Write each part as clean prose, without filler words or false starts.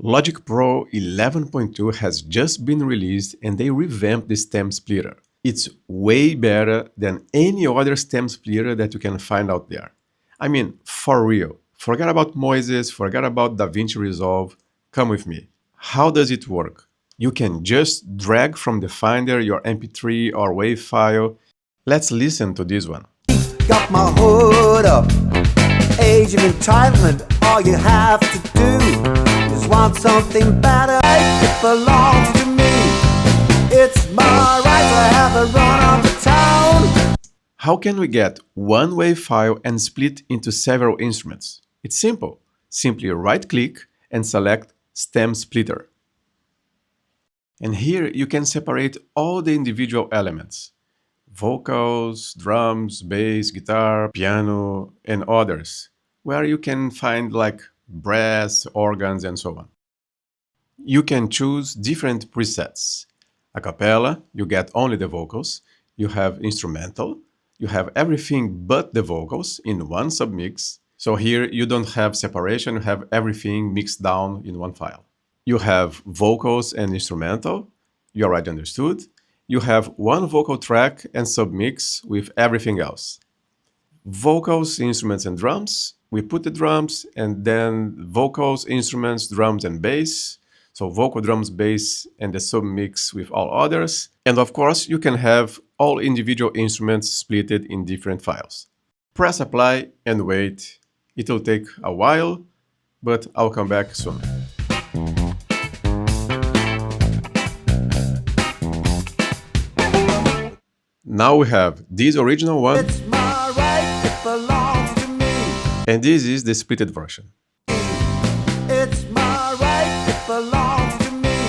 Logic Pro 11.2 has just been released and they revamped the stem splitter. It's way better than any other stem splitter that you can find out there. I mean, for real. Forget about Moises, forget about Davinci Resolve. Come with me. How does it work? You can just drag from the Finder your MP3 or WAV file. Let's listen to this one. Got my hood up, age of entitlement. All you have to do is want something better. It belongs to me. It's my right to have the run of the town. How can we get one WAV file and split into several instruments? It's simple. Simply right-click and select Stem Splitter. And here you can separate all the individual elements: vocals, drums, bass, guitar, piano, and others, where you can find like brass, organs, and so on. You can choose different presets. A cappella, you get only the vocals. You have instrumental, you have everything but the vocals in one submix. So here you don't have separation, you have everything mixed down in one file. You have vocals and instrumental, you already understood. You have one vocal track and submix with everything else. Vocals, instruments, and drums. We put the drums and then vocals, instruments, drums, and bass. So vocal, drums, bass, and the submix with all others. And of course, you can have all individual instruments split in different files. Press apply and wait. It will take a while, but I'll come back soon. Now we have this original one, It's my right, it belongs to me. and this is the splitted version. It's my right, it belongs to me.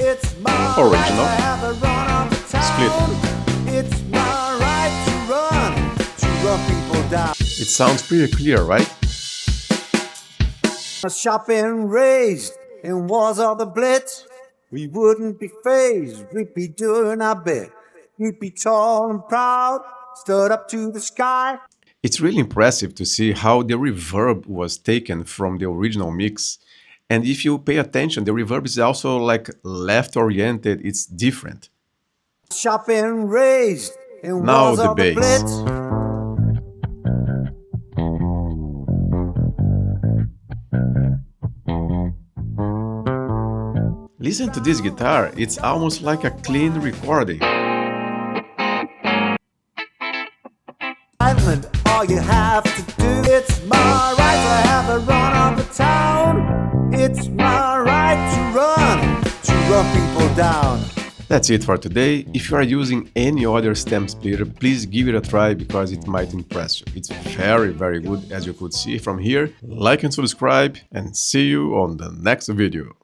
It's my Original. right to have the run of the town. It's my right to run people down. It sounds pretty clear, right? Shopping raised in wars of the Blitz, we wouldn't be phased, we'd be doing our bit. We'd be tall and proud, stood up to the sky. It's really impressive to see how the reverb was taken from the original mix. And if you pay attention, the reverb is also like left-oriented, it's different. Shopping raised in Now wars the of the bass. Blitz. Listen to this guitar, it's almost like a clean recording. All you have to do, it's my right to have the run of the town. It's my right to run people down. That's it for today. If you are using any other stem splitter, please give it a try because it might impress you. It's very, very good, as you could see from here. Like and subscribe, and see you on the next video.